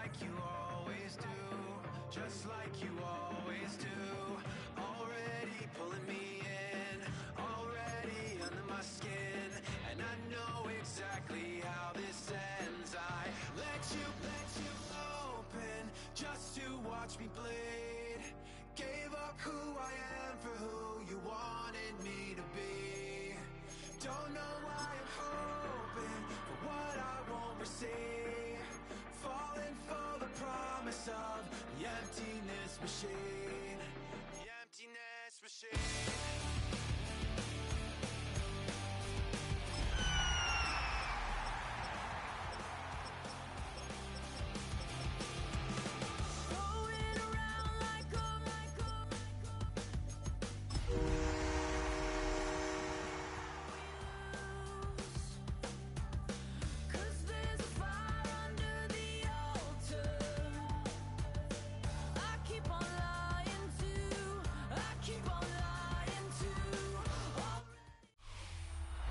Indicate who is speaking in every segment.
Speaker 1: like you always do, just like you always do. Already pulling me in, already under my skin, and I know exactly how this ends. I let you open just to watch me bleed. Gave up who I am for who you wanted me to be. Don't know why I'm hoping for what I won't receive. Falling for the promise of the emptiness machine. The emptiness machine.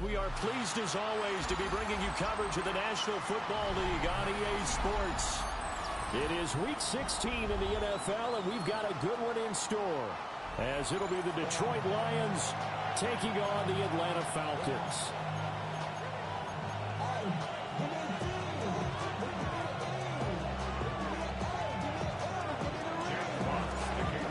Speaker 2: We are pleased as always to be bringing you coverage of the National Football League on EA Sports. It is Week 16 in the NFL, and we've got a good one in store, as it'll be the Detroit Lions taking on the Atlanta Falcons.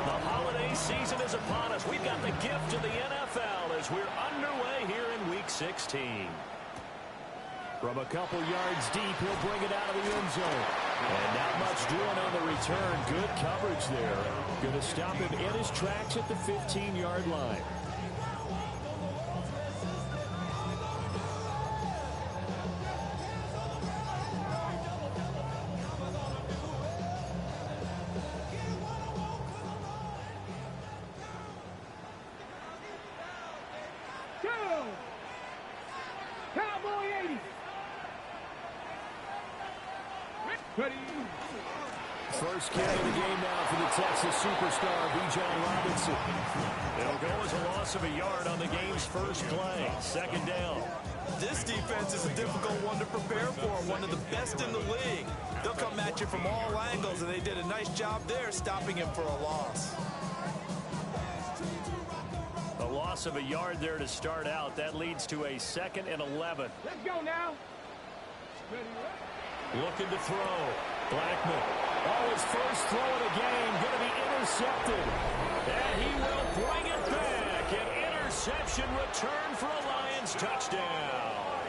Speaker 2: The holiday season is upon us. We've got the gift of the NFL as we're underway here in Week 16. From a couple yards deep, he'll bring it out of the end zone. And not much doing on the return. Good coverage there. Going to stop him in his tracks at the 15-yard line. First carry of the game now for the Texas superstar, Bijan Robinson. It'll go as a loss of a yard on the game's first play. Second down.
Speaker 3: This defense is a difficult one to prepare for, one of the best in the league. They'll come at you from all angles, and they did a nice job there stopping him for a loss.
Speaker 2: A loss of a yard there to start out. That leads to a 2nd and 11.
Speaker 4: Let's go now.
Speaker 2: Looking to throw. Blackman. Oh, his first throw of the game. Going to be intercepted. And he will bring it back. An interception return for a Lions touchdown.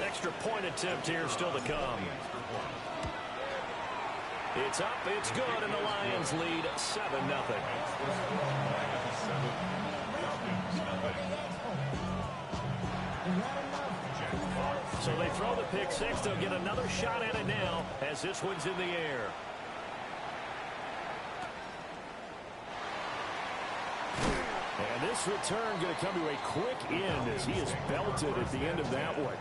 Speaker 2: Extra point attempt here still to come. It's up, it's good, and the Lions lead 7-0. So they throw the pick six. They'll get another shot at it now as this one's in the air. And this return going to come to a quick end as he is belted at the end of that one.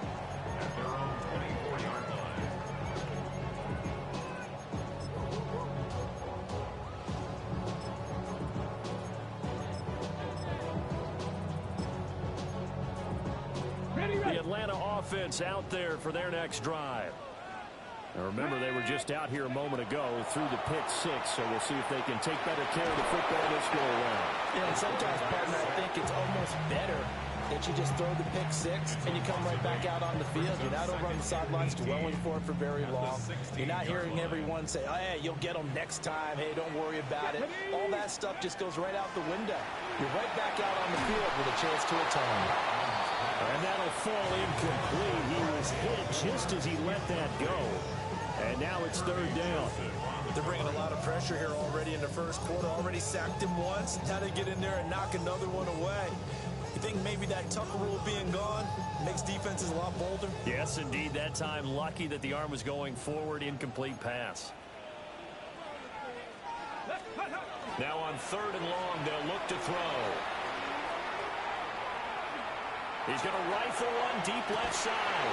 Speaker 2: The Atlanta offense out there for their next drive. Now remember, they were just out here a moment ago through the pick six, so we'll see if they can take better care of the football this go around.
Speaker 5: Yeah, and sometimes, partner, I think it's almost better that you just throw the pick six and you come right back out on the field. You're not over on the sidelines dwelling for it for very long. You're not hearing everyone say, oh, hey, you'll get them next time. Hey, don't worry about it. All that stuff just goes right out the window. You're right back out on the field with a chance to atone.
Speaker 2: And that'll fall incomplete. He was hit just as he let that go. And now it's third down.
Speaker 3: They're bringing a lot of pressure here already in the first quarter. Already sacked him once. Now they get in there and knock another one away. You think maybe that Tucker rule being gone makes defenses a lot bolder?
Speaker 2: Yes, indeed. That time, lucky that the arm was going forward. Incomplete pass. Now on third and long, they'll look to throw. He's going to rifle one deep left side.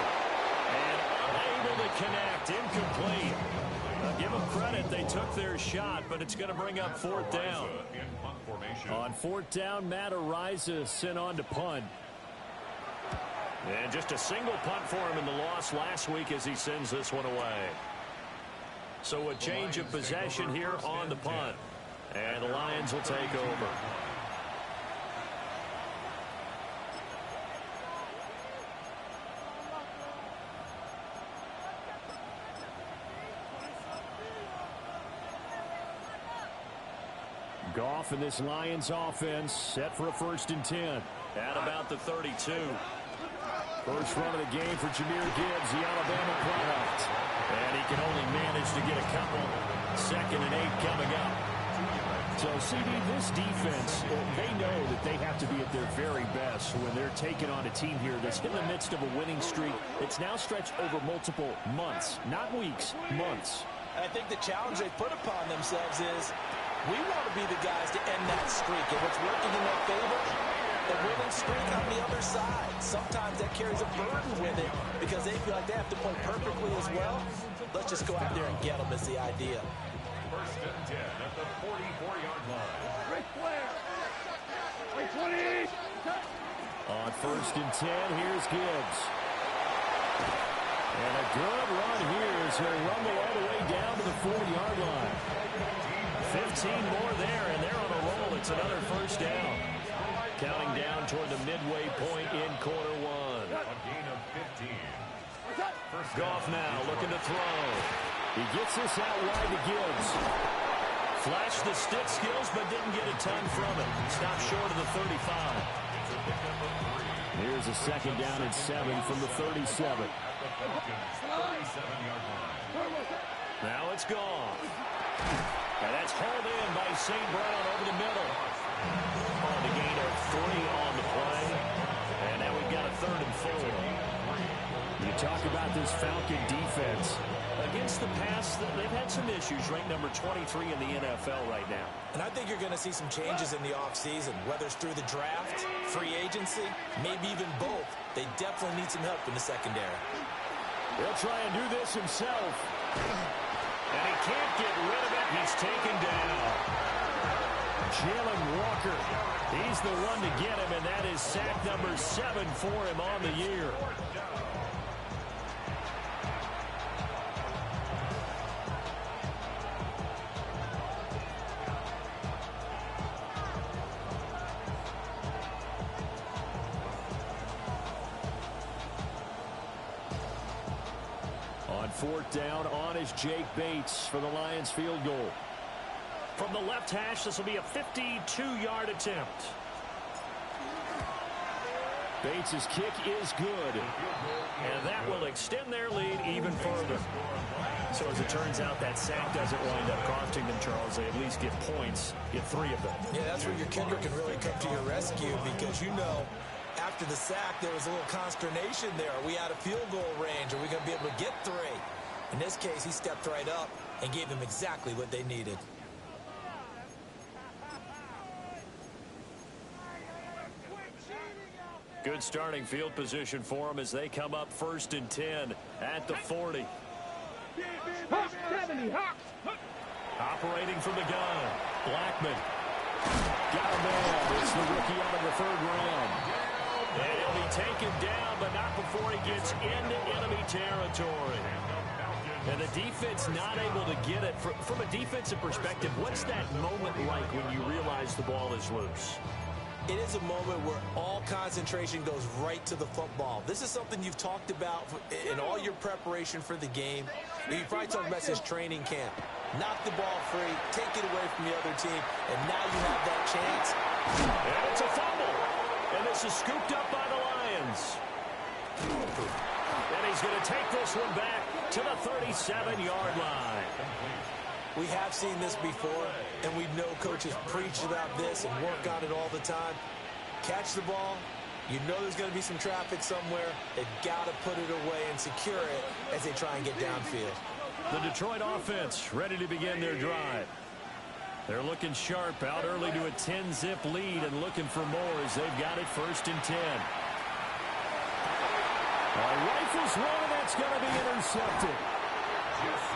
Speaker 2: And unable to connect. Incomplete. Now give them credit. They took their shot, but it's going to bring up fourth down. On fourth down, Matt Araiza sent on to punt. And just a single punt for him in the loss last week as he sends this one away. So a change of possession here on the punt. And the Lions will take over. Goff and this Lions offense set for a 1st and 10. At about the 32. First run of the game for Jahmyr Gibbs, the Alabama product. And he can only manage to get a couple. 2nd and 8 coming up. So, CD, this defense, they know that they have to be at their very best when they're taking on a team here that's in the midst of a winning streak. It's now stretched over multiple months, not weeks, months.
Speaker 5: I think the challenge they put upon themselves is we want to be the guys to end that streak. And what's working in their favor, the winning streak on the other side. Sometimes that carries a burden with it because they feel like they have to play perfectly as well. Let's just go out there and get them is the idea.
Speaker 4: 1st and 10 at the 44-yard line.
Speaker 2: On 1st and 10, here's Gibbs. And a good run here as he'll rumble all the way down to the 40-yard line. 15 more there, and they're on a roll. It's another 1st down. Counting down toward the midway point in quarter 1.
Speaker 4: A gain of 15.
Speaker 2: Goff now looking to throw. He gets this out wide to Gibbs. Flashed the stick skills, but didn't get a ton from it. Stopped short of the 35. Here's a 2nd down and 7 from the 37. Now it's gone. And that's hauled in by St. Brown over the middle. On the gain of 3 on the play. And now we've got a 3rd and 4. You talk about this Falcon defense. Against the pass, they've had some issues. Ranked number 23 in the NFL right now.
Speaker 5: And I think you're going to see some changes in the offseason, whether it's through the draft, free agency, maybe even both. They definitely need some help in the secondary.
Speaker 2: He'll try and do this himself. And he can't get rid of it. He's taken down. Jalen Walker. He's the one to get him, and that is sack number 7 for him on the year. On 4th down, on is Jake Bates for the Lions field goal. From the left hash, this will be a 52-yard attempt. Bates' kick is good. And that will extend their lead even further. So as it turns out, that sack doesn't wind up costing them, Charles. They at least get points, get 3 of them.
Speaker 5: Yeah, that's where your kicker can really come to your rescue because, you know, after the sack, there was a little consternation there. Are we out of field goal range? Are we going to be able to get 3? In this case, he stepped right up and gave them exactly what they needed.
Speaker 2: Good starting field position for them as they come up 1st and 10 at the 40. Operating from the gun. Blackman. Got a man. It's the rookie out of the 3rd round. And he'll be taken down, but not before he gets into enemy territory. And the defense not able to get it. From a defensive perspective, what's that moment like when you realize the ball is loose?
Speaker 5: It is a moment where all concentration goes right to the football. This is something you've talked about in all your preparation for the game. You probably talked about this training camp. Knock the ball free, take it away from the other team, and now you have that chance.
Speaker 2: And it's a fumble. And this is scooped up by the Lions. And he's going to take this one back to the 37-yard line.
Speaker 5: We have seen this before, and we know coaches preach about this and work on it all the time. Catch the ball. You know there's going to be some traffic somewhere. They've got to put it away and secure it as they try and get downfield.
Speaker 2: The Detroit offense ready to begin their drive. They're looking sharp, out early to a 10-zip lead and looking for more as they've got it 1st and 10. Rifles one, and that's going to be intercepted.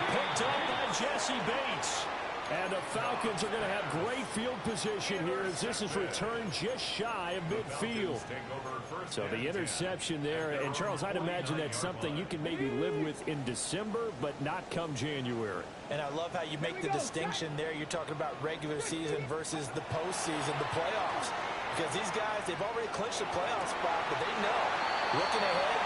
Speaker 2: Picked up by Jesse Bates. And the Falcons are going to have great field position here as this is returned just shy of midfield. So the interception there. And, Charles, I'd imagine that's something you can maybe live with in December, but not come January.
Speaker 5: And I love how you make the distinction there. You're talking about regular season versus the postseason, the playoffs. Because these guys, they've already clinched a playoff spot, but they know, looking ahead,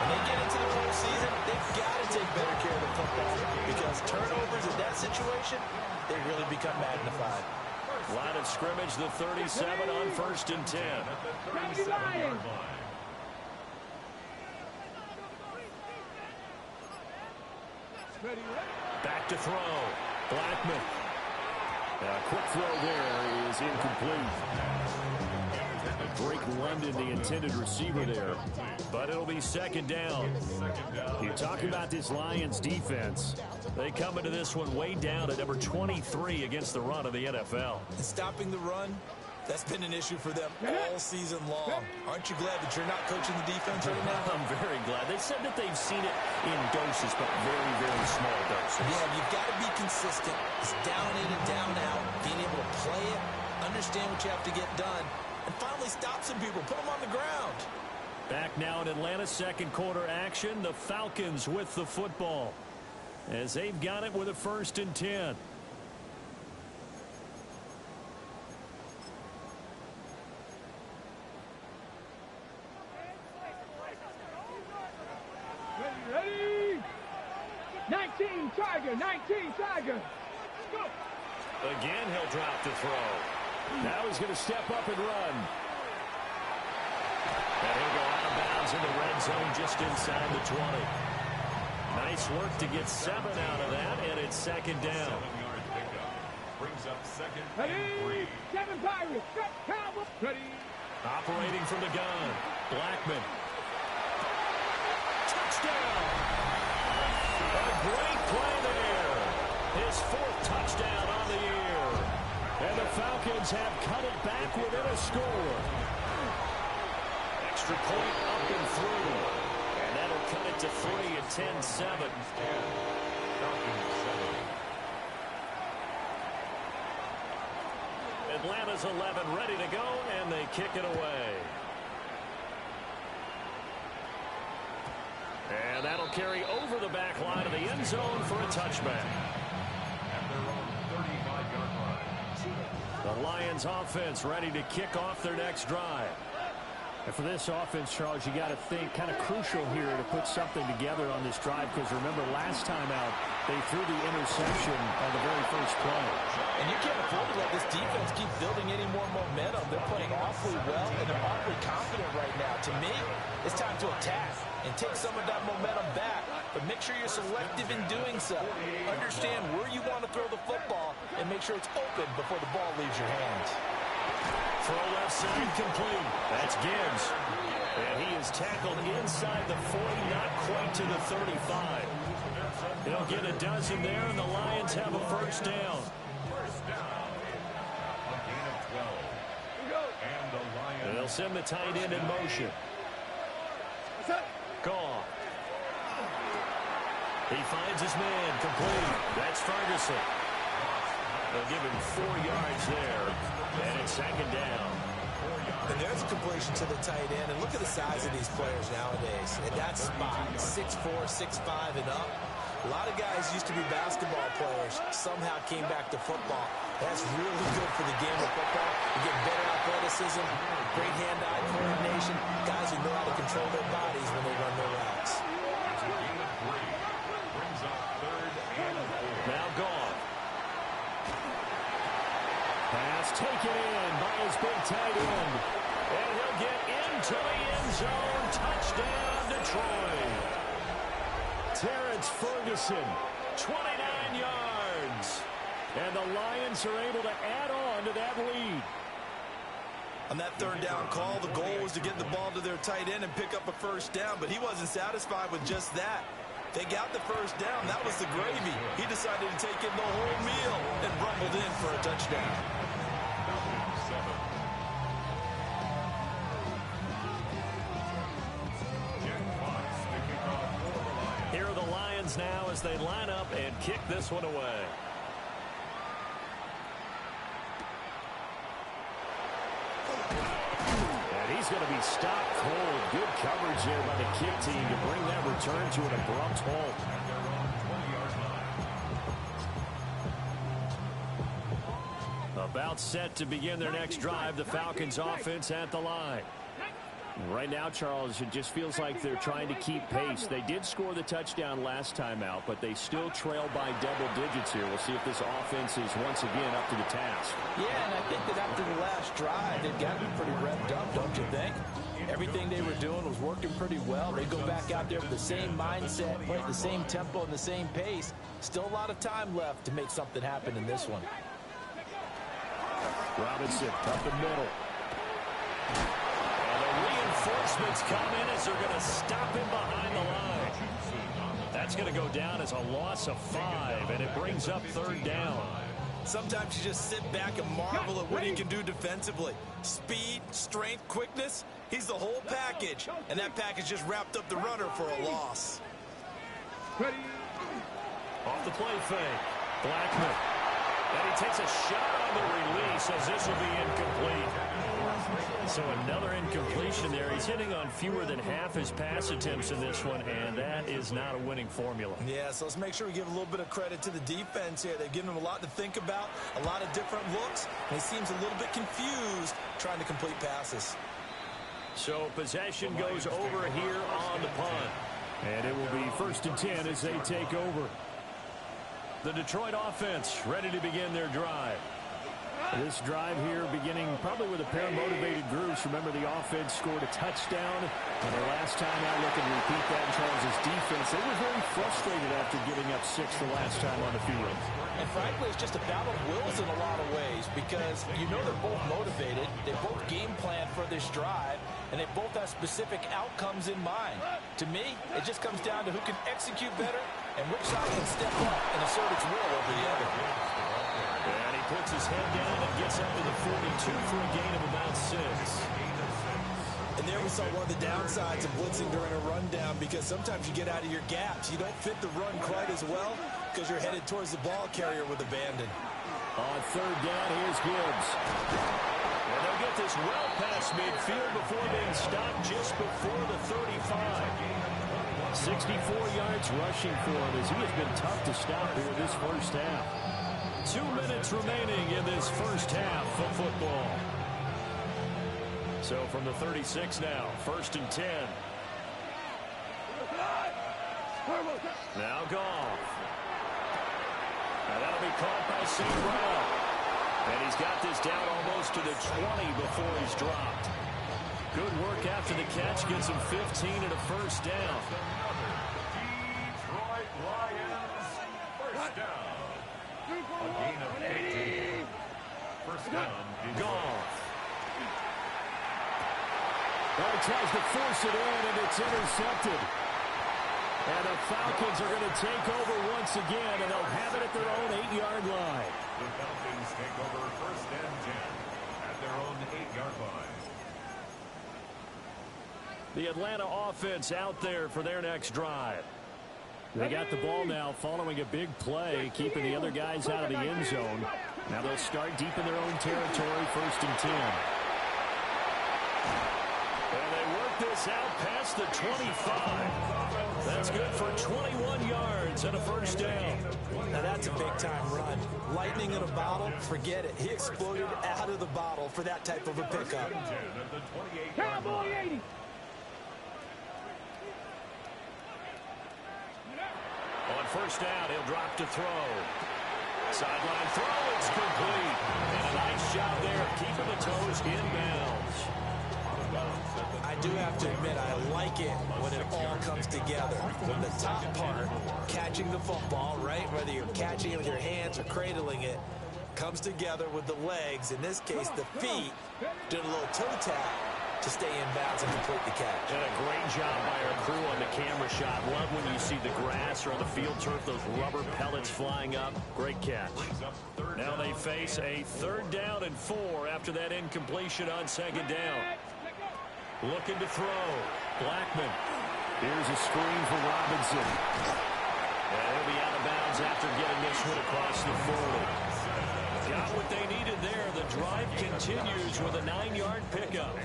Speaker 5: when they get into the postseason, they've got to take better care of the football because turnovers in that situation, they really become magnified.
Speaker 2: Line of scrimmage, the 37 on 1st and 10. Back to throw. Blackman. A quick throw there is incomplete. Drake London, the intended receiver there. But it'll be 2nd down. You talk about this Lions defense. They come into this one way down at number 23 against the run of the NFL.
Speaker 3: And stopping the run, that's been an issue for them all season long. Aren't you glad that you're not coaching the defense right now?
Speaker 2: I'm very glad. They said that they've seen it in doses, but very, very small doses.
Speaker 3: Yeah, you've got to be consistent. It's down in and down out. Being able to play it, understand what you have to get done, and finally stop some people, put them on the ground.
Speaker 2: Back now in Atlanta, 2nd quarter action. The Falcons with the football as they've got it with a 1st and 10.
Speaker 6: Ready? 19 Tiger, 19 Tiger. Go.
Speaker 2: Again, he'll drop the throw. Now he's going to step up and run. And he'll go out of bounds in the red zone just inside the 20. Nice work to get 7 out of that, and it's 2nd down.
Speaker 4: 7-yard pickup. Brings up 2nd
Speaker 6: Ready?
Speaker 4: and 3.
Speaker 6: 7 Pirates. Cut Cowboys. Ready?
Speaker 2: Operating from the gun. Blackman. Touchdown! A great play there. His 4th touchdown on the year. And the Falcons have cut it back within a score. Extra point up and through. And that'll cut it to 3 at 10-7. Atlanta's 11 ready to go, and they kick it away. And that'll carry over the back line of the end zone for a touchback.
Speaker 4: At their own 35-yard line.
Speaker 2: The Lions offense ready to kick off their next drive.
Speaker 7: And for this offense, Charles, you got to think kind of crucial here to put something together on this drive because remember last time out they threw the interception on the very first play.
Speaker 5: And you can't afford to let this defense keep building any more momentum. They're playing awfully well, and they're awfully confident right now. To me, it's time to attack and take some of that momentum back. But make sure you're selective in doing so. Understand where you want to throw the football and make sure it's open before the ball leaves your hands.
Speaker 2: Throw left side complete. That's Gibbs. And he is tackled inside the 40, not quite to the 35. They'll get a dozen there, and the Lions have a 1st down.
Speaker 4: First down. A gain of 12. And the Lions.
Speaker 2: And they'll send the tight end in motion. Goff. He finds his man complete. That's Ferguson. They'll give him 4 yards there. And it's 2nd down.
Speaker 3: And there's a completion to the tight end. And look at the size of these players nowadays. And that spot, 6'4", 6'5", and up. A lot of guys used to be basketball players, somehow came back to football. That's really good for the game of football. You get better athleticism, great hand-eye coordination, guys who know how to control their bodies when they run their routes.
Speaker 4: It's a gain of 3. Brings up 3rd and 4.
Speaker 2: Now Goff. Pass taken in by his big tight end. And he'll get into the end zone. Touchdown, Detroit. Terrence Ferguson, 29 yards. And the Lions are able to add on to that lead.
Speaker 3: On that 3rd down call, the goal was to get the ball to their tight end and pick up a 1st down, but he wasn't satisfied with just that. They got the 1st down. That was the gravy. He decided to take in the whole meal and rumbled in for a touchdown.
Speaker 2: Here are the Lions now as they line up and kick this one away. And he's going to be stopped cold. Good coverage there by the kick team to bring that return to an abrupt halt. About set to begin their next drive. The Falcons offense at the line. Right now, Charles, it just feels like they're trying to keep pace. They did score the touchdown last time out, but they still trail by double digits here. We'll see if this offense is once again up to the task.
Speaker 5: Yeah, and I think that after the last drive, they've gotten pretty revved up, don't you think? Everything they were doing was working pretty well. They go back out there with the same mindset, playing the same tempo and the same pace. Still a lot of time left to make something happen in this one.
Speaker 2: Robinson up the middle. And the reinforcements come in as they're going to stop him behind the line. That's going to go down as a loss of 5, and it brings up 3rd down.
Speaker 3: Sometimes you just sit back and marvel at what he can do defensively. Speed, strength, quickness, he's the whole package. And that package just wrapped up the runner for a loss.
Speaker 2: Off the play fake. Blackman. And he takes a shot on the release as this will be incomplete. So another incompletion there. He's hitting on fewer than half his pass attempts in this one, and that is not a winning formula.
Speaker 3: Yeah, so let's make sure we give a little bit of credit to the defense here. They've given him a lot to think about, a lot of different looks, and he seems a little bit confused trying to complete passes.
Speaker 2: So possession goes over here on the punt.
Speaker 7: And it will be 1st and 10 as they take over.
Speaker 2: The Detroit offense ready to begin their drive.
Speaker 7: This drive here beginning probably with a pair of motivated groups. Remember, the offense scored a touchdown. And the last time out, look and repeat that in Charles' defense. They were very frustrated after giving up 6 the last time on the field.
Speaker 5: And frankly, it's just a battle of wills in a lot of ways because you know they're both motivated. They both game plan for this drive, and they both have specific outcomes in mind. To me, it just comes down to who can execute better and which side can step up and assert its will over the other.
Speaker 2: And he puts his head down and gets up to the 42 for a gain of about 6.
Speaker 3: And there we saw one of the downsides of blitzing during a rundown because sometimes you get out of your gaps. You don't fit the run quite as well because you're headed towards the ball carrier with abandon.
Speaker 2: On 3rd down, here's Gibbs. And they'll get this well past midfield before being stopped just before the 35. 64 yards rushing for him as he has been tough to stop here this first half. 2 minutes remaining in this first half of football. So from the 36 now, 1st and 10. Now Goff. Now that'll be caught by St. Brown. And he's got this down almost to the 20 before he's dropped. Good work after the catch. Gets him 15 and a 1st down.
Speaker 4: Detroit Lions, 1st down. A gain of 18. 1st down.
Speaker 2: Goff. Well, he tries to force it in, and it's intercepted. And the Falcons are going to take over once again, and they'll have it at their own 8-yard line.
Speaker 4: The Falcons take over 1st and 10 at their own 8-yard line.
Speaker 2: The Atlanta offense out there for their next drive.
Speaker 7: They got the ball now following a big play, keeping the other guys out of the end zone. Now they'll start deep in their own territory, 1st and 10.
Speaker 2: And they work this out past the 25. That's good for 21 yards and a 1st down.
Speaker 3: Now that's a big-time run. Lightning in a bottle, forget it. He exploded out of the bottle for that type of a pickup.
Speaker 6: Cowboy 80.
Speaker 2: On 1st down, he'll drop to throw. Sideline throw, it's complete. And a nice job there of keeping the toes inbounds.
Speaker 3: I do have to admit, I like it when it all comes together. When the top part, catching the football, right, whether you're catching it with your hands or cradling it, comes together with the legs, in this case the feet, doing a little toe tap to stay in bounds and complete the catch.
Speaker 2: And a great job by our crew on the camera shot. Love when you see the grass or on the field turf, those rubber pellets flying up. Great catch. Now they face a 3rd down and 4 after that incompletion on 2nd down. Looking to throw. Blackman.
Speaker 7: Here's a screen for Robinson.
Speaker 2: And he'll be out of bounds after getting this one across the 40. Got got what they needed there. The drive continues with a 9-yard pickup.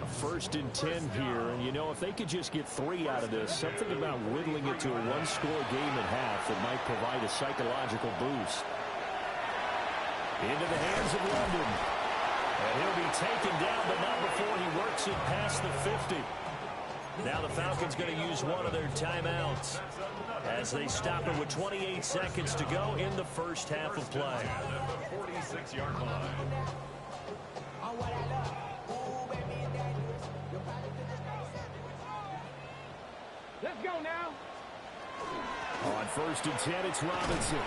Speaker 7: First and 10 here, and you know, if they could just get 3 out of this, something about whittling it to a 1-score game at half that might provide a psychological boost. Into the hands of London. And he'll be taken down, but not before he works it past the 50. Now the Falcons going to use one of their timeouts as they stop it with 28 seconds to go in the first half of play.
Speaker 4: At the 46-yard line.
Speaker 6: Let's go now.
Speaker 7: On first and 10, it's Robinson.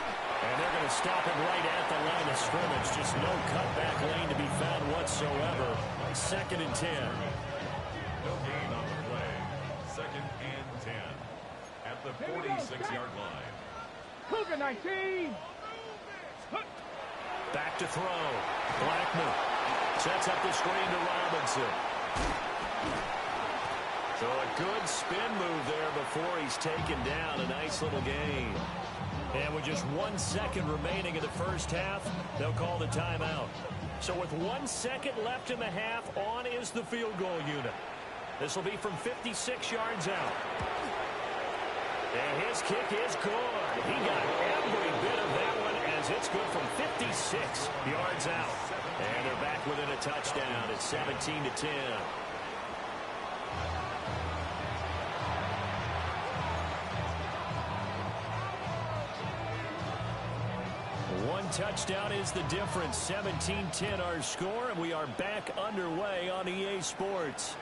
Speaker 7: And they're going to stop him right at the line of scrimmage. Just no cutback lane to be found whatsoever. Second and 10.
Speaker 4: No gain on the play. Second and 10. At the 46-yard line.
Speaker 6: Cougar 19.
Speaker 2: Back to throw. Blackman sets up the screen to Robinson. So a good spin move there before he's taken down. A nice little gain. And with just 1 second remaining in the first half, they'll call the timeout. So with 1 second left in the half, on is the field goal unit. This will be from 56 yards out. And his kick is good. He got every bit of that one as it's good from 56 yards out. And they're back within a touchdown. It's 17-10. One touchdown is the difference. 17-10 our score, and we are back underway on EA Sports.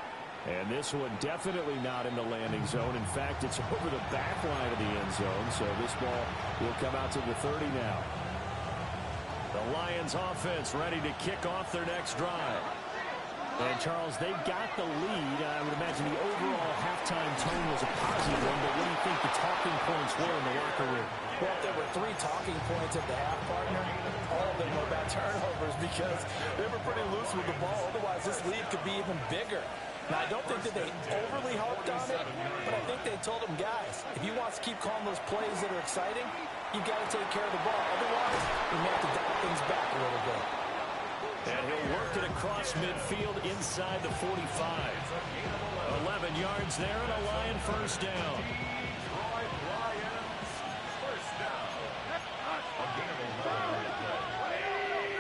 Speaker 2: And this one definitely not in the landing zone. In fact, it's over the back line of the end zone, so this ball will come out to the 30 now. The Lions offense ready to kick off their next drive. And, Charles, they got the lead. I would imagine the overall halftime tone was a positive one, but what do you think the talking points were in the locker room?
Speaker 5: Well, if there were 3 talking points at the half, partner, all of them were about turnovers because they were pretty loose with the ball. Otherwise, this lead could be even bigger. Now, I don't think that they overly harped on it, but I think they told them, guys, if you want to keep calling those plays that are exciting, you've got to take care of the ball. Otherwise, you may have to dial things back a little bit.
Speaker 2: And he'll work it across midfield inside the 45. 11 yards there and a Lion first down.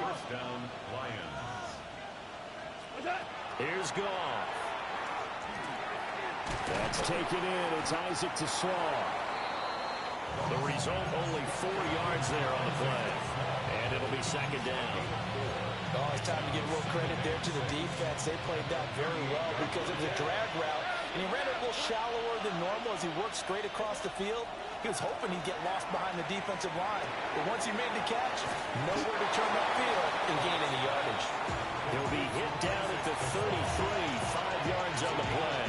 Speaker 4: First down, Lions.
Speaker 2: Here's Goff. That's taken in. It's Isaac to Slaw. The result, only 4 yards there on the play. And it'll be second down.
Speaker 5: Oh, it's time to give a little credit there to the defense. They played that very well because it was a drag route, and he ran it a little shallower than normal as he worked straight across the field. He was hoping he'd get lost behind the defensive line. But once he made the catch, nowhere to turn that field and gain any yardage.
Speaker 2: He'll be hit down at the 33, 5 yards on the play.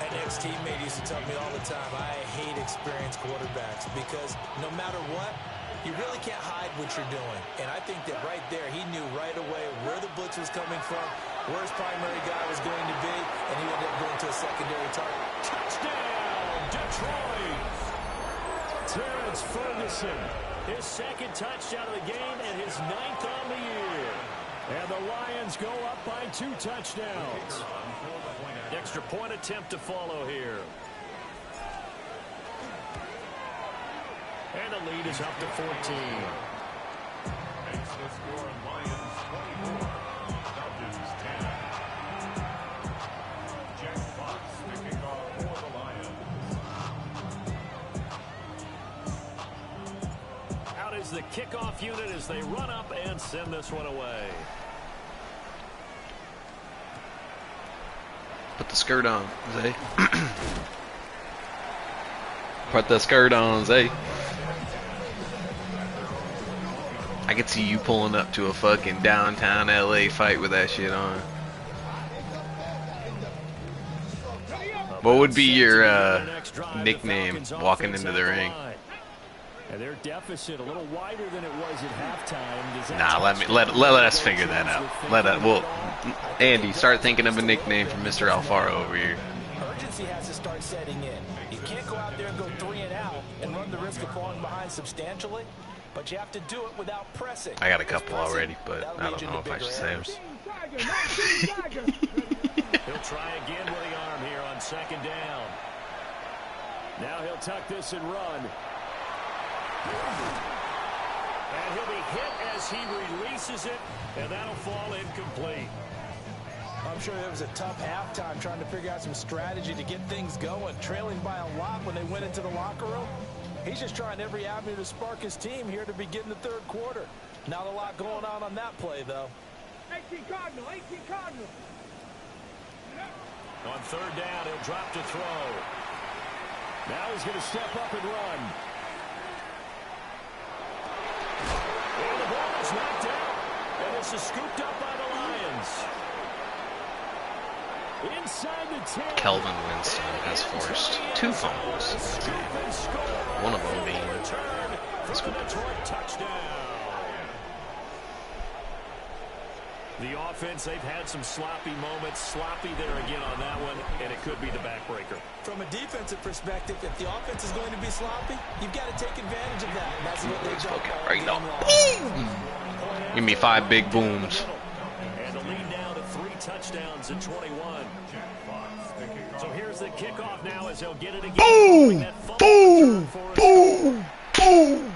Speaker 3: An ex-teammate used to tell me all the time, I hate experienced quarterbacks because no matter what, you really can't hide what you're doing. And I think that right there, he knew right away where the blitz was coming from, where his primary guy was going to be, and he ended up going to a secondary target.
Speaker 2: Touchdown, Detroit! Terrence Ferguson, his second touchdown of the game and his 9th on the year. And the Lions go up by 2 touchdowns. Extra point attempt to follow here. And the lead is up to 14.
Speaker 4: Makes the score Lions 24, Falcons 10. Jack Fox picking off for the Lions.
Speaker 2: Out is the kickoff unit as they run up and send this one away.
Speaker 8: Put the skirt on, Zay. Put the skirt on, Zay. I could see you pulling up to a fucking downtown LA fight with that shit on. What would be your nickname walking into the ring?
Speaker 7: And their deficit a little wider than it was at halftime.
Speaker 8: Nah, let us figure that out. Well, Andy, start thinking of a nickname for Mr. Alfaro over here.
Speaker 5: Urgency has to start setting in. You can't go out there and go 3 and out and run the risk of falling behind substantially. but you have to do it without pressing.
Speaker 8: I got a couple already, but I don't know if I should say them.
Speaker 2: He'll try again with the arm here on second down. Now he'll tuck this and run. And he'll be hit as he releases it, and that'll fall incomplete.
Speaker 5: I'm sure it was a tough halftime trying to figure out some strategy to get things going, trailing by a lot when they went into the locker room. He's just trying every avenue to spark his team here to begin the third quarter. Not a lot going on that play, though.
Speaker 6: 18 Cardinal, 18 Cardinal.
Speaker 2: On third down, he'll drop to throw. Now he's going to step up and run. And the ball is knocked out. And this is scooped up by the Lions. Inside the 10.
Speaker 8: Kelvin Winston has forced 2 fumbles. One of them being this one.
Speaker 2: The offense, they've had some sloppy moments. Sloppy there again on that one, and it could be the backbreaker.
Speaker 3: From a defensive perspective, if the offense is going to be sloppy, you've got to take advantage of that. And that's what they've done.
Speaker 8: Okay, right now. Boom! Give me 5 big booms.
Speaker 2: And the lead now to 3 touchdowns at 21. So here's the kickoff now as they'll get it again.
Speaker 8: Boom! Boom! Boom! Boom!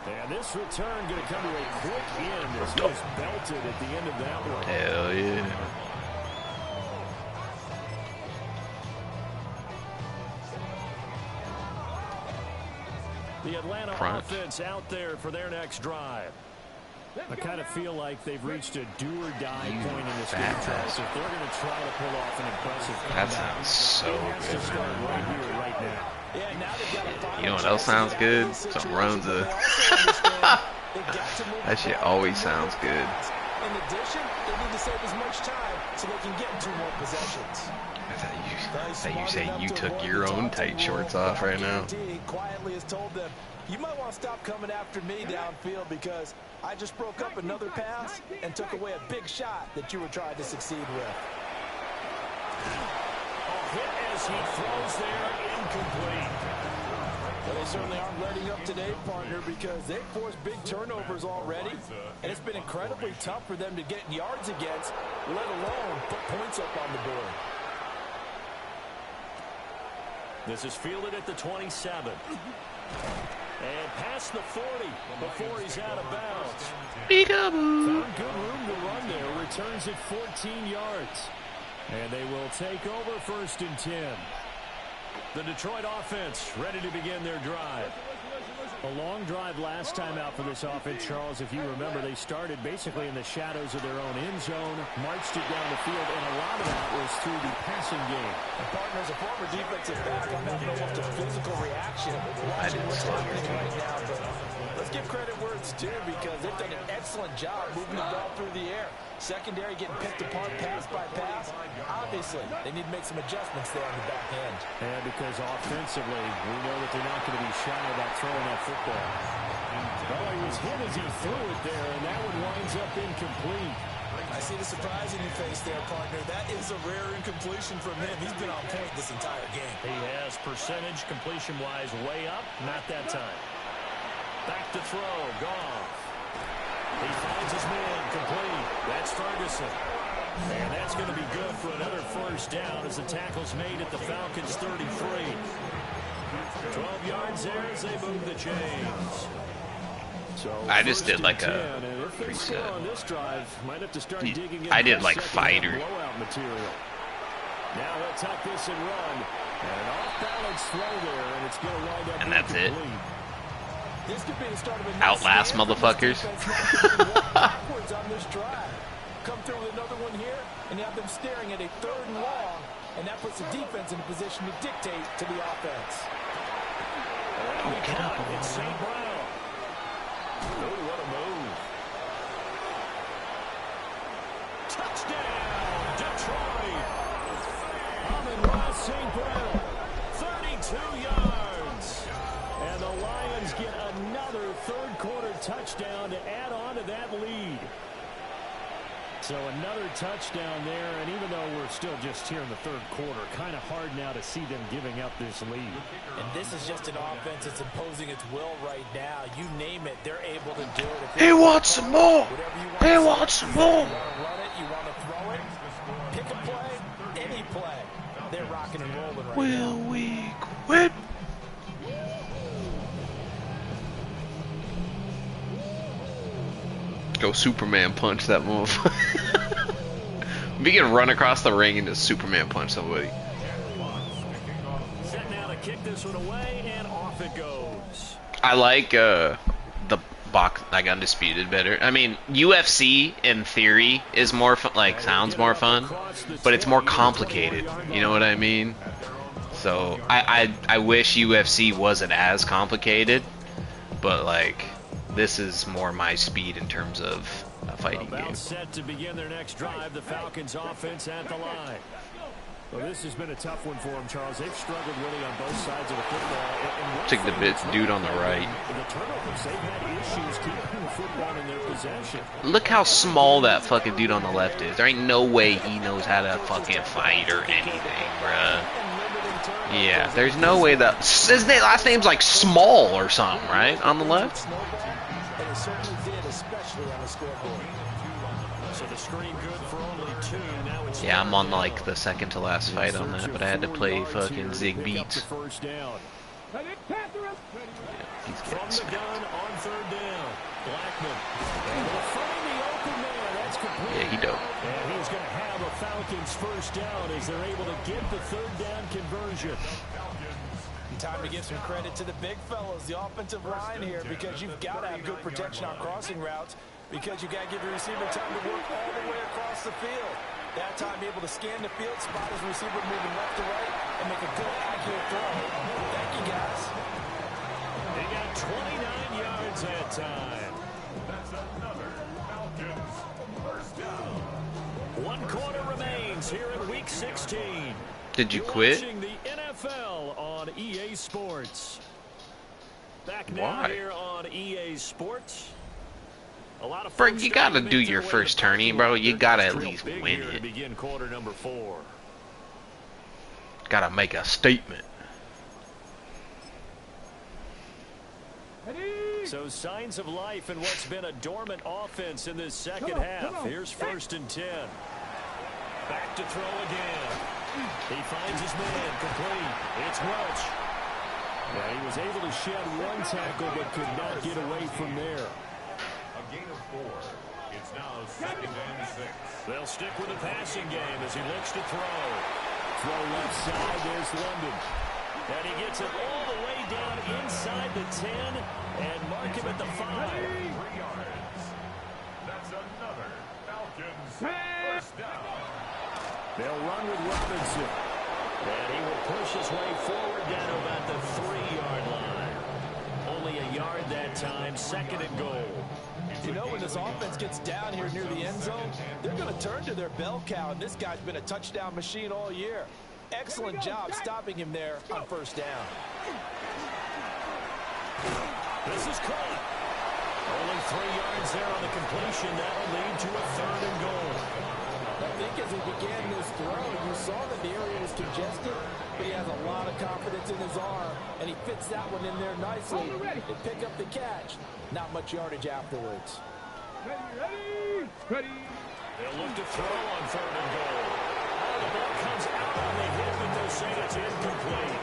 Speaker 2: And this return going to come to a quick end as he was belted at the end of that one.
Speaker 8: Hell yeah.
Speaker 2: The Atlanta offense out there for their next drive. I kind of feel like they've reached a do-or-die point in this game, Charles. If they're going to try to pull off an impressive comeback,
Speaker 8: that sounds so good.
Speaker 2: Start right here, right now.
Speaker 8: You know what else sounds good? Some Ronza. That shit always sounds good.
Speaker 5: In addition, they need to save as much time so they can get 2 more possessions.
Speaker 8: That you say you took your own tight shorts off right now.
Speaker 5: Quietly has told them, you might want to stop coming after me downfield because I just broke up another pass and took away a big shot that you were trying to succeed with.
Speaker 2: Hit as he throws there, incomplete.
Speaker 5: Well, they certainly aren't letting up today, partner, because they've forced big turnovers already, and it's been incredibly tough for them to get yards against, let alone put points up on the board.
Speaker 2: This is fielded at the 27. And past the 40 before he's out of bounds.
Speaker 8: Peekaboo.
Speaker 2: Found good room to run there. Returns at 14 yards. And they will take over 1st and 10. The Detroit offense ready to begin their drive. A long drive last time out for this offense, Charles. If you remember, they started basically in the shadows of their own end zone, marched it down the field, and a lot of that was through the passing game.
Speaker 5: And partner, as a former defensive back, I'm having almost a physical reaction watching what's happening right now. But let's give credit where it's due because they've done an excellent job moving the ball through the air. Secondary getting picked apart pass by pass. Obviously, they need to make some adjustments there on the back end.
Speaker 2: And because offensively, we know that they're not going to be shy about throwing that football. Well, he was hit as he threw it there, and that one winds up incomplete.
Speaker 3: I see the surprise in your face there, partner. That is a rare incompletion from him. He's been on point this entire game.
Speaker 2: He has percentage completion-wise way up, not that time. Back to throw, Goff. He finds his man, complete. That's Ferguson. And that's going to be good for another 1st down as the tackle's made at the Falcons' 33. 12 yards there as they move the chains. So
Speaker 8: I just did like a preset. I did like fighter.
Speaker 2: Now he'll tuck this and run. And an off-balance throw there, and it's going to wind up.
Speaker 8: And that's it.
Speaker 5: This could be the start of a
Speaker 8: Outlast motherfuckers.
Speaker 5: on this drive. Come through with another one here, and you have them staring at a 3rd and long, and that puts the defense in a position to dictate to the offense.
Speaker 2: Get up. It's St. Brown. Oh, what a move. Touchdown, Detroit. Amon-Ra St. Brown, 32 yards. And the Lions get another 3rd quarter touchdown to add on to that lead.
Speaker 7: So another touchdown there, and even though we're still just here in the third quarter, kind of hard now to see them giving up this lead.
Speaker 5: And this is just an offense that's imposing its will right now. You name it, they're able to do it.
Speaker 8: He wants some more. He wants some more.
Speaker 5: You want to run it, you want to throw it, pick a play, any play. They're rocking and rolling right now.
Speaker 8: Will we quit? Go Superman punch that motherfucker. We can run across the ring and just Superman punch somebody.
Speaker 2: Set now to kick this one away, and off it goes.
Speaker 8: I like the box, like Undisputed, better. I mean, UFC in theory is more fun, like sounds more fun, but it's more complicated. You know what I mean? So I wish UFC wasn't as complicated, but like this is more my speed in terms of a fighting game.
Speaker 2: Set to begin their next drive, the Falcons offense at the line.
Speaker 7: Well, this has been a tough one for them, Charles. They've struggled really on both sides of the football.
Speaker 8: Take the dude on the right.
Speaker 7: The turnovers, they've had issues keeping the football in their possession.
Speaker 8: Look how small that fucking dude on the left is. There ain't no way he knows how to fucking fight or anything, bruh. Yeah, there's no way that his last name's like Small or something, right? On the left.
Speaker 5: And it certainly did, especially on the scoreboard.
Speaker 2: So the screen good for only 2. Now it's
Speaker 8: Yeah, I'm on like the second to last fight on that, but I had to play fucking Zig Beats.
Speaker 2: first down.
Speaker 8: He's
Speaker 2: From
Speaker 8: getting
Speaker 2: the
Speaker 8: smacked.
Speaker 2: gun on 3rd down. Blackman able to find the open man. That's complete.
Speaker 8: Yeah, he dope.
Speaker 2: And he's going to have a Falcons first down as they're able to get the 3rd down conversion.
Speaker 5: Time to give some credit to the big fellas, the offensive line here, because you've got to have good protection on crossing routes, because you've got to give the receiver time to work all the way across the field. That time, be able to scan the field, spot his receiver moving left to right, and make a good, accurate throw. Thank you, guys.
Speaker 2: They got 29 yards that time.
Speaker 4: That's another Falcons first down.
Speaker 2: 1 quarter remains here in Week 16.
Speaker 8: Did you
Speaker 2: You're
Speaker 8: quit?
Speaker 2: watching the NFL on EA Sports. Back now
Speaker 8: Why?
Speaker 2: here on EA Sports. A lot of
Speaker 8: Bro,
Speaker 2: folks
Speaker 8: you gotta
Speaker 2: trying to
Speaker 8: do
Speaker 2: make
Speaker 8: your
Speaker 2: their way to
Speaker 8: first
Speaker 2: the
Speaker 8: tourney,
Speaker 2: parking
Speaker 8: bro.
Speaker 2: lot.
Speaker 8: You
Speaker 2: They're
Speaker 8: gotta at
Speaker 2: real
Speaker 8: least
Speaker 2: big
Speaker 8: win
Speaker 2: here to
Speaker 8: it.
Speaker 2: begin quarter number 4.
Speaker 8: Gotta make a statement.
Speaker 2: So signs of life in what's been a dormant offense in this second half. Here's 1st and 10. Back to throw again. He finds his man complete. It's Welch. Yeah, he was able to shed 1 tackle but could not get away from there.
Speaker 4: A gain of 4. It's now 2nd and 6.
Speaker 2: They'll stick with the passing game as he looks to throw. Throw left side. There's London. And he gets it all the way down inside the 10 and mark him at the 5.
Speaker 4: 3 yards. That's another Falcons first down.
Speaker 2: They'll run with Robinson. And he will push his way forward down to about the 3-yard line. Only a yard that time. 2nd and goal.
Speaker 5: You know, when this offense gets down here near the end zone, they're going to turn to their bell cow, and this guy's been a touchdown machine all year. Excellent job stopping him there on 1st down.
Speaker 2: This is caught. Only 3 yards there on the completion. That'll lead to a 3rd and goal.
Speaker 5: I think as he began this throw, you saw that the area was congested, but he has a lot of confidence in his arm, and he fits that one in there nicely. They pick up the catch. Not much yardage afterwards.
Speaker 6: Ready.
Speaker 2: They'll look to throw on 3rd and goal. Oh, the ball comes out on the hit, but they'll say it's incomplete.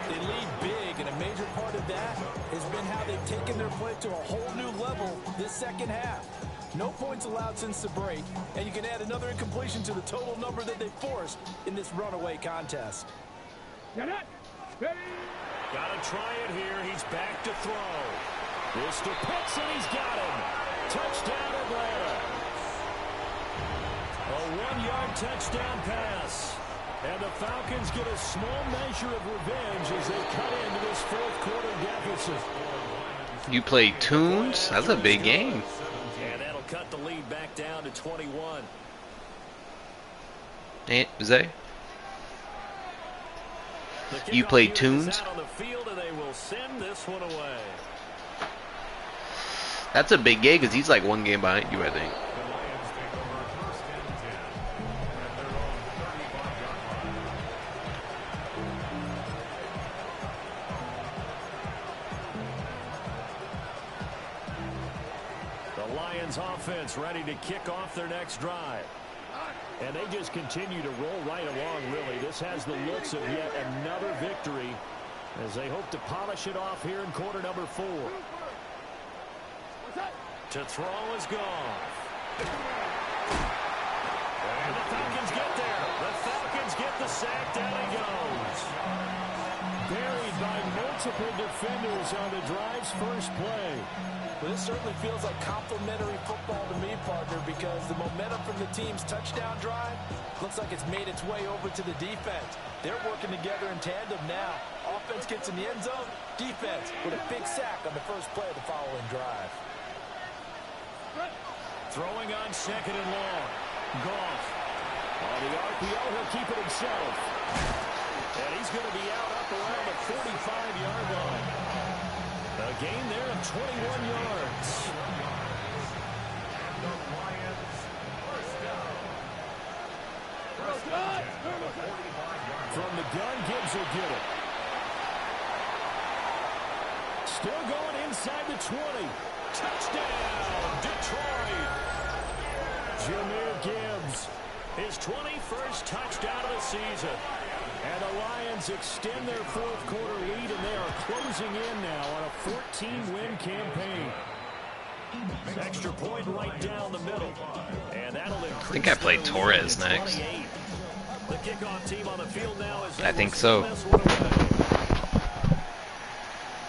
Speaker 5: They lead big, and a major part of that has been how they've taken their play to a whole new level this second half. No points allowed since the break, and you can add another incompletion to the total number that they forced in this runaway contest.
Speaker 6: Ready.
Speaker 2: Gotta try it here. He's back to throw. This to Pitts, and he's got him. Touchdown, Atlanta. A 1-yard touchdown pass. And the Falcons get a small measure of revenge as they cut into this 4th quarter deficit.
Speaker 8: You play Tunes? That's a big game.
Speaker 2: And that'll cut the lead back down to 21.
Speaker 8: Hey, Zay? You play Tunes?
Speaker 2: On the field, and they will send this one away.
Speaker 8: That's a big game because he's like 1 game behind you, I think.
Speaker 4: The Lions take over
Speaker 7: Lions offense ready to kick off their next drive. And they just continue to roll right along, really. This has the looks of yet another victory as they hope to polish it off here in quarter number 4. To throw is Goff. And the Falcons get there. The Falcons get the sack. Down he goes. Buried by multiple defenders on the drive's first play.
Speaker 5: Well, this certainly feels like complimentary football to me, partner, because the momentum from the team's touchdown drive looks like it's made its way over to the defense. They're working together in tandem now. Offense gets in the end zone. Defense with a big sack on the first play of the following drive.
Speaker 7: Throwing on second and long. Goff. On the RPO, he'll keep it himself. And he's going to be out up around the 45-yard line. A gain there of 21 yards. From the gun, Gibbs will get it. Still going inside the 20. Touchdown, Detroit. Jahmyr Gibbs, his 21st touchdown of the season. And the Lions extend their fourth quarter lead, and they are closing in now on a 14-win campaign. Extra point right down the middle. And that'll increase.
Speaker 8: I think I played Torres next.
Speaker 7: The kickoff team on the field now is
Speaker 8: I think so.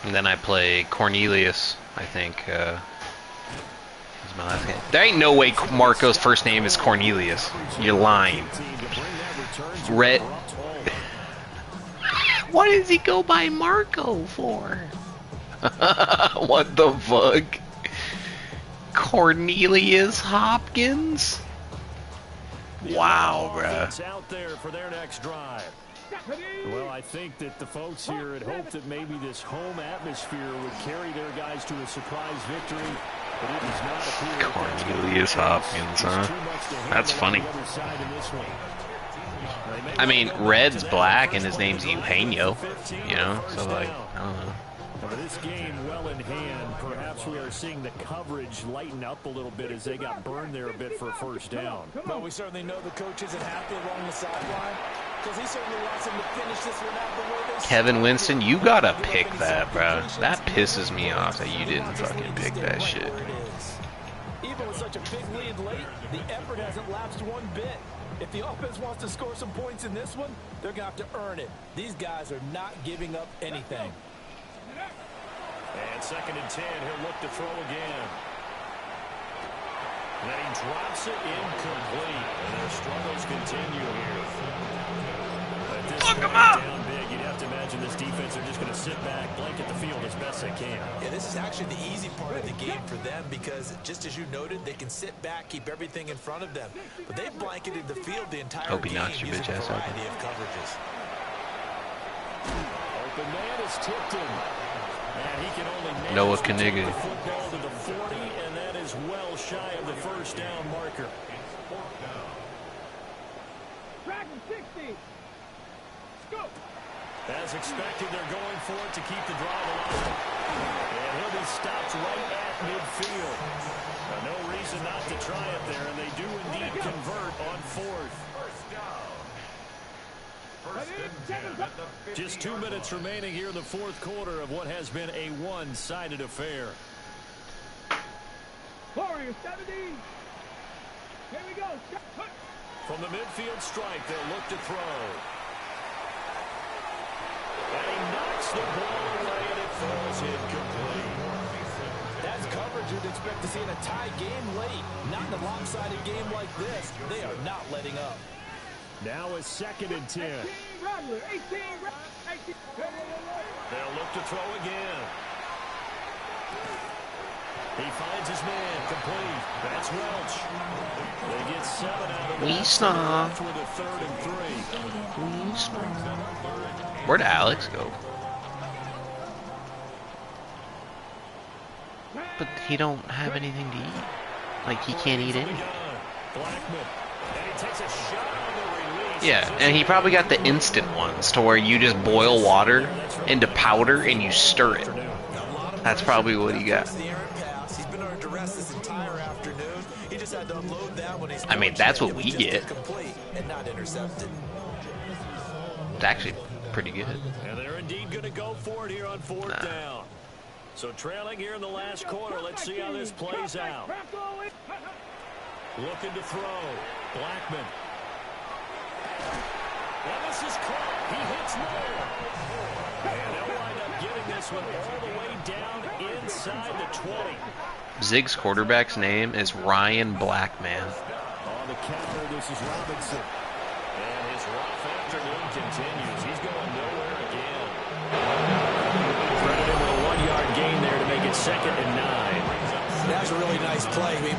Speaker 8: And then I play Cornelius, I think. Is my last game. There ain't no way Marco's first name is Cornelius. You're lying. Red. What does he go by Marco for? What the fuck? Cornelius Hopkins? Wow, bruh.
Speaker 7: Out there for their next drive. Well, I think that the folks here had hoped that maybe this home atmosphere would carry their guys to a surprise victory, but it does not appear.
Speaker 8: Cornelius Hopkins, huh? That's funny. I mean, Red's black and his name's Eugenio, you know, so like, I don't know.
Speaker 7: This game well in hand. Perhaps we are seeing the coverage lighten up a little bit as they got burned there a bit for a first down.
Speaker 5: Well, we certainly know the coach isn't happy along the sideline because he certainly wants him to finish this one out the way they
Speaker 8: Kevin Winston, you gotta pick that, bro. That pisses me off that you didn't fucking pick that shit.
Speaker 5: Even with such a big lead late, the effort hasn't lapsed one bit. If the offense wants to score some points in this one, they're going to have to earn it. These guys are not giving up anything.
Speaker 7: And second and 10, he'll look to throw again. Then he drops it incomplete. And their struggles continue here. At this point, down big, you'd have to imagine this defense are just going to sit back, blanket the field as best they can.
Speaker 3: Yeah, this is actually the easy part of the game for them because, just as you noted, they can sit back, keep everything in front of them. But they've blanketed the field the entire
Speaker 8: Hope he
Speaker 3: game
Speaker 8: knocks your
Speaker 3: using
Speaker 8: bitch
Speaker 3: a
Speaker 8: ass
Speaker 3: variety of coverages.
Speaker 7: Open man is tipped him. And he can only
Speaker 8: Noah
Speaker 7: manage to take
Speaker 8: Kaniga.
Speaker 7: the football to the 40, and that is well shy of the first down marker.
Speaker 6: Track him 60. Go.
Speaker 7: As expected, they're going for it to keep the drive alive. And he'll be stopped right at midfield. No reason not to try it there, and they do indeed convert on fourth. Just 2 minutes remaining here in the fourth quarter of what has been a one-sided affair.
Speaker 6: Warriors 70. Here we go.
Speaker 7: From the midfield strike, they'll look to throw. And he knocks the ball away, and it falls incomplete.
Speaker 5: That's coverage you'd expect to see in a tie game late. Not in a lopsided game like this. They are not letting up.
Speaker 7: Now a second and 10.
Speaker 6: 18 Rattler. 18 Rattler. 18.
Speaker 7: They'll look to throw again. He finds his man complete. That's Welch. They get 7 out of
Speaker 8: Weesnaw.
Speaker 7: with a third and 3.
Speaker 8: Where'd Alex go? But he don't have anything to eat. Like, he can't eat anything.
Speaker 7: Blackman. And he takes a shot on the release.
Speaker 8: Yeah, and he probably got the instant ones to where you just boil water into powder and you stir it. That's probably what he got.
Speaker 3: He's been under duress this entire afternoon. just had to unload that when he's
Speaker 8: I mean, that's what we get.
Speaker 3: Complete and not intercepted.
Speaker 8: It's actually pretty good.
Speaker 2: And they're indeed going to go for it here on fourth down. So trailing here in the last quarter. Let's see how this plays out. Looking to throw. Blackman. And this is caught. He hits more. And they'll wind up getting this one all the way down inside the 20.
Speaker 8: Zig's quarterback's name is Ryan Blackman.
Speaker 7: On the counter, this is Robinson.
Speaker 2: And his rough afternoon continues. He's going nowhere again. Credit him with a 1-yard gain there to make it 2nd and 9.
Speaker 3: That's a really nice play.